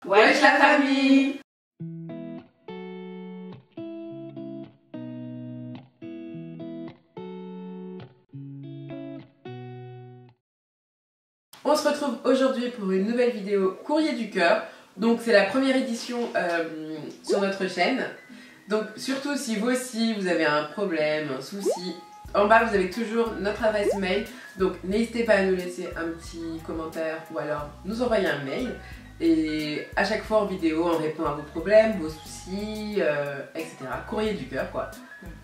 Wesh la famille! On se retrouve aujourd'hui pour une nouvelle vidéo Courrier du cœur. Donc c'est la première édition sur notre chaîne. Donc surtout si vous aussi vous avez un problème, un souci, en bas vous avez toujours notre adresse mail. Donc n'hésitez pas à nous laisser un petit commentaire ou alors nous envoyer un mail. Et à chaque fois en vidéo on répond à vos problèmes, vos soucis, etc. Courrier du cœur quoi.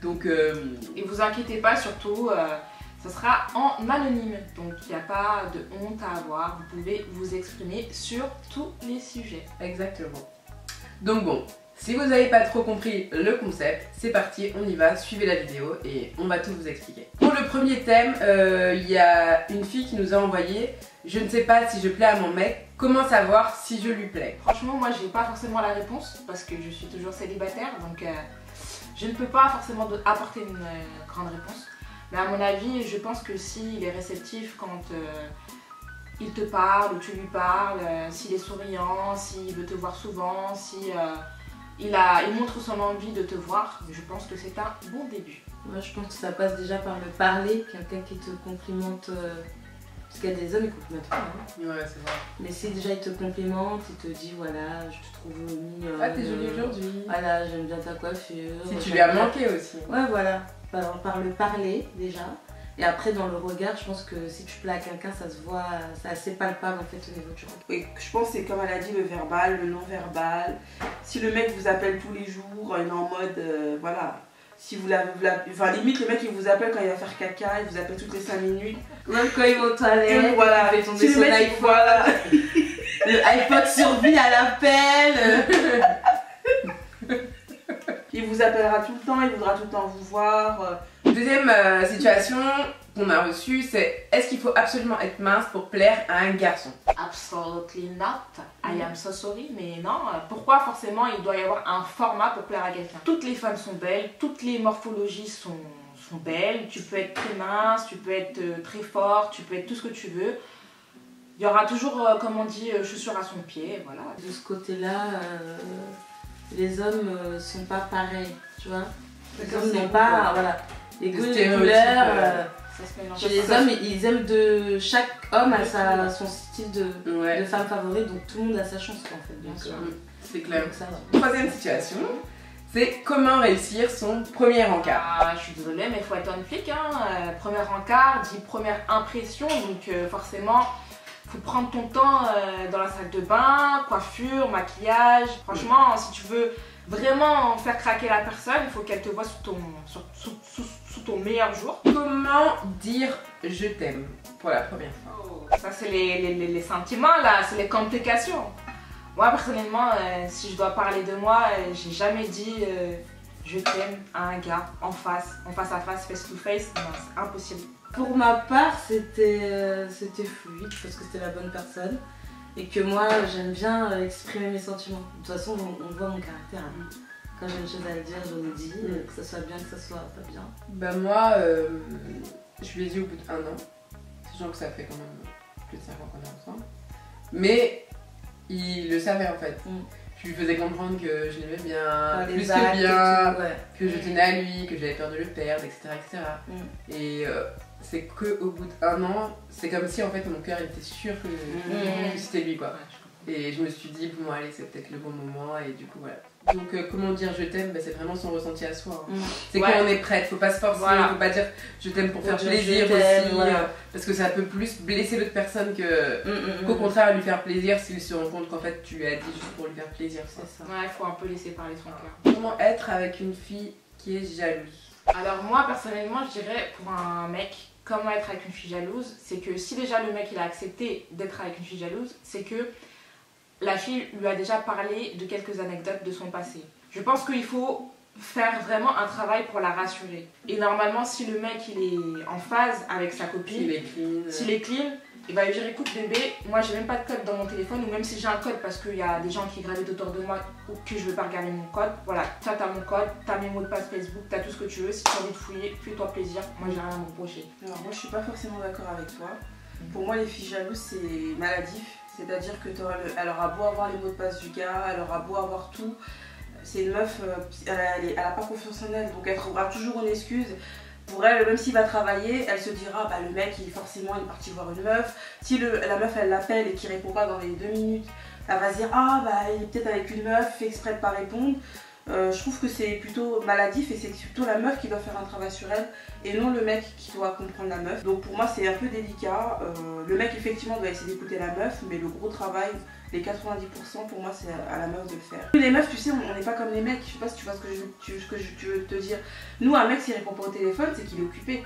Donc et vous inquiétez pas surtout, ça sera en anonyme. Donc il n'y a pas de honte à avoir, vous pouvez vous exprimer sur tous les sujets. Exactement. Donc bon, si vous n'avez pas trop compris le concept, c'est parti, on y va, suivez la vidéo et on va tout vous expliquer. Pour le premier thème, il y a une fille qui nous a envoyé « Je ne sais pas si je plais à mon mec, comment savoir si je lui plais ?» Franchement, moi j'ai pas forcément la réponse parce que je suis toujours célibataire, donc je ne peux pas forcément apporter une grande réponse. Mais à mon avis, je pense que s'il est réceptif quand il te parle, ou tu lui parles, s'il est souriant, s'il veut te voir souvent, si il montre son envie de te voir, je pense que c'est un bon début. Moi je pense que ça passe déjà par le parler, quelqu'un qui te complimente, parce qu'il y a des hommes qui complimentent pas. Hein. Ouais, c'est vrai. Mais si déjà il te complimente, il te dit voilà, je te trouve mignonne. Ah, t'es jolie aujourd'hui. Voilà, j'aime bien ta coiffure. Si tu lui as manqué aussi. Ouais, voilà. Par le parler déjà. Et après dans le regard, je pense que si tu plais à quelqu'un, ça se voit, c'est assez palpable en fait au niveau du regard. Oui, je pense que c'est comme elle a dit, le verbal, le non-verbal. Si le mec vous appelle tous les jours, il est en mode, voilà. Si vous enfin limite le mec il vous appelle quand il va faire caca, il vous appelle toutes les 5 minutes. Même quand il va aux toilettes, voilà. il fait tomber Si son le mec, iPhone. voilà. Le iPod survit à l'appel. Il vous appellera tout le temps, il voudra tout le temps vous voir. Deuxième situation qu'on a reçue, c'est est-ce qu'il faut absolument être mince pour plaire à un garçon? Absolutely not. I am so sorry, mais non. Pourquoi forcément il doit y avoir un format pour plaire à quelqu'un? Toutes les femmes sont belles, toutes les morphologies sont belles. Tu peux être très mince, tu peux être très fort, tu peux être tout ce que tu veux. Il y aura toujours, comme on dit, chaussure à son pied, voilà. De ce côté-là, les hommes sont pas pareils, tu vois. Les hommes n'ont pas, voilà, les goûts, les couleurs. Ça se mélange. Chez les hommes, ils aiment de... Chaque homme a son style de femme favorite, donc tout le monde a sa chance quoi, en fait. Bien sûr. C'est clair. Donc, ça, Troisième situation, c'est comment réussir son premier encart. Ah, je suis désolée, mais il faut être une flic. Hein. Premier encart dit première impression, donc forcément, faut prendre ton temps dans la salle de bain, coiffure, maquillage. Franchement, si tu veux vraiment faire craquer la personne, il faut qu'elle te voie sous ton meilleur jour. Comment dire je t'aime pour la première fois? Ça, c'est les sentiments, là, c'est les complications. Moi, personnellement, si je dois parler de moi, j'ai jamais dit je t'aime à un gars en face à face, face to face. Non, c'est impossible. Pour ma part, c'était fluide parce que c'était la bonne personne et que moi j'aime bien exprimer mes sentiments. De toute façon, on voit mon caractère. Hein. Quand j'ai une chose à le dire, je le dis, que ça soit bien, que ça soit pas bien. Bah moi, je lui ai dit au bout d'1 an, sachant que ça fait quand même plus de 5 ans qu'on est ensemble. Mais il le savait en fait. Je lui faisais comprendre que je l'aimais bien, plus que bien, que je tenais à lui, que j'avais peur de le perdre, etc. etc. Et c'est qu'au bout d'1 an, c'est comme si en fait mon cœur était sûr que c'était lui quoi. Et je me suis dit, bon allez, c'est peut-être le bon moment et du coup voilà. Donc comment dire je t'aime, bah, c'est vraiment son ressenti à soi. Hein. C'est quand on est prête, faut pas se forcer, faut pas dire je t'aime pour faire plaisir aussi, parce que ça peut plus blesser l'autre personne qu'au contraire lui faire plaisir s'il se rend compte qu'en fait tu lui as dit juste pour lui faire plaisir. C'est ça. Ouais, il faut un peu laisser parler son cœur. Comment être avec une fille qui est jalouse? Alors moi personnellement je dirais pour un mec, comment être avec une fille jalouse, c'est que si déjà le mec il a accepté d'être avec une fille jalouse, c'est que la fille lui a déjà parlé de quelques anecdotes de son passé. Je pense qu'il faut faire vraiment un travail pour la rassurer. Et normalement si le mec il est en phase avec sa copine, s'il est clean, il va lui dire écoute bébé, moi j'ai même pas de code dans mon téléphone, ou même si j'ai un code parce qu'il y a des gens qui gravitent autour de moi ou que je veux pas regarder mon code, voilà, toi t'as mon code, t'as mes mots de passe Facebook, t'as tout ce que tu veux, si tu as envie de fouiller, fais-toi plaisir, moi j'ai rien à me reprocher. Alors moi je suis pas forcément d'accord avec toi. Pour moi les filles jalouses c'est maladif, C'est-à-dire que elle aura beau avoir les mots de passe du gars, elle aura beau avoir tout. C'est une meuf, elle a pas confiance en elle, donc elle trouvera toujours une excuse. Pour elle, même s'il va travailler, elle se dira bah le mec forcément il est parti voir une meuf. Si la meuf elle l'appelle et qu'il répond pas dans les 2 minutes, elle va se dire ah bah il est peut-être avec une meuf, fait exprès de pas répondre. Je trouve que c'est plutôt maladif et c'est plutôt la meuf qui doit faire un travail sur elle et non le mec qui doit comprendre la meuf. Donc pour moi c'est un peu délicat. Le mec effectivement doit essayer d'écouter la meuf, mais le gros travail, les 90% pour moi c'est à la meuf de le faire. Les meufs tu sais on n'est pas comme les mecs, je sais pas si tu vois ce que je veux te dire. Nous un mec s'il répond pas au téléphone c'est qu'il est occupé.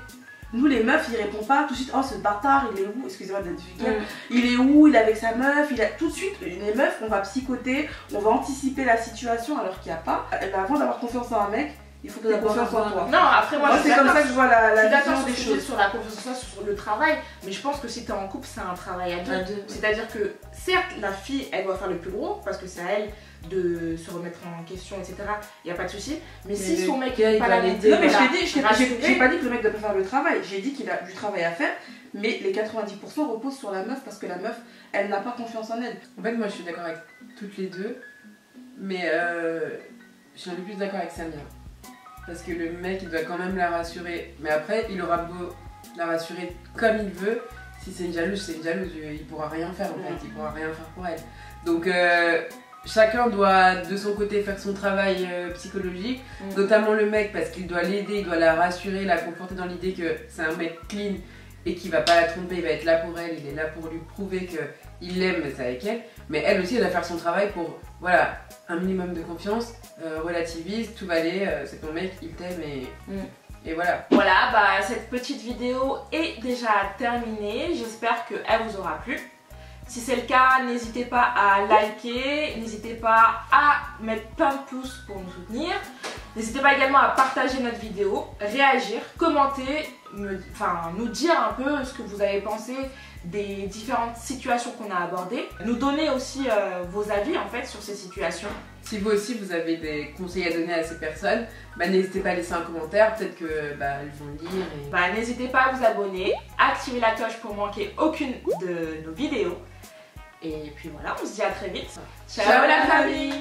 Nous les meufs il répond pas tout de suite, oh ce bâtard il est où, excusez-moi d'être vulgaire, il est où, il est avec sa meuf, tout de suite les meufs on va psychoter, on va anticiper la situation alors qu'il n'y a pas. Avant d'avoir confiance en un mec, il faut que tu aies confiance en toi. Non après moi c'est comme ça que je vois la vision des choses. choses. Sur la confiance en soi, sur le travail, mais je pense que si tu es en couple c'est un travail à deux. C'est-à-dire que certes la fille elle doit faire le plus gros parce que c'est à elle de se remettre en question, etc. Il n'y a pas de souci. Mais si son mec n'est pas là, non, mais j'ai pas dit que le mec doit pas faire le travail. J'ai dit qu'il a du travail à faire, mais les 90% reposent sur la meuf parce que la meuf, elle n'a pas confiance en elle. En fait, moi je suis d'accord avec toutes les deux, mais je suis un peu plus d'accord avec Samia. Parce que le mec il doit quand même la rassurer. Mais après, il aura beau la rassurer comme il veut. Si c'est une jalouse, c'est une jalouse. Il pourra rien faire en fait. Il pourra rien faire pour elle. Donc chacun doit de son côté faire son travail psychologique, notamment le mec parce qu'il doit l'aider, il doit la rassurer, la conforter dans l'idée que c'est un mec clean et qu'il va pas la tromper, il va être là pour elle, il est là pour lui prouver qu'il l'aime, mais c'est avec elle. Mais elle aussi elle doit faire son travail pour, voilà, un minimum de confiance, relativise, tout va aller, c'est ton mec, il t'aime et voilà. Voilà, bah cette petite vidéo est déjà terminée, j'espère qu'elle vous aura plu. Si c'est le cas, n'hésitez pas à liker, n'hésitez pas à mettre plein de pouces pour nous soutenir. N'hésitez pas également à partager notre vidéo, réagir, commenter, nous dire un peu ce que vous avez pensé des différentes situations qu'on a abordées. Nous donner aussi vos avis en fait sur ces situations. Si vous aussi vous avez des conseils à donner à ces personnes, bah, n'hésitez pas à laisser un commentaire, peut-être que elles vont le lire. Bah, n'hésitez pas à vous abonner, activer la cloche pour manquer aucune de nos vidéos. Et puis voilà, on se dit à très vite. Ciao la famille!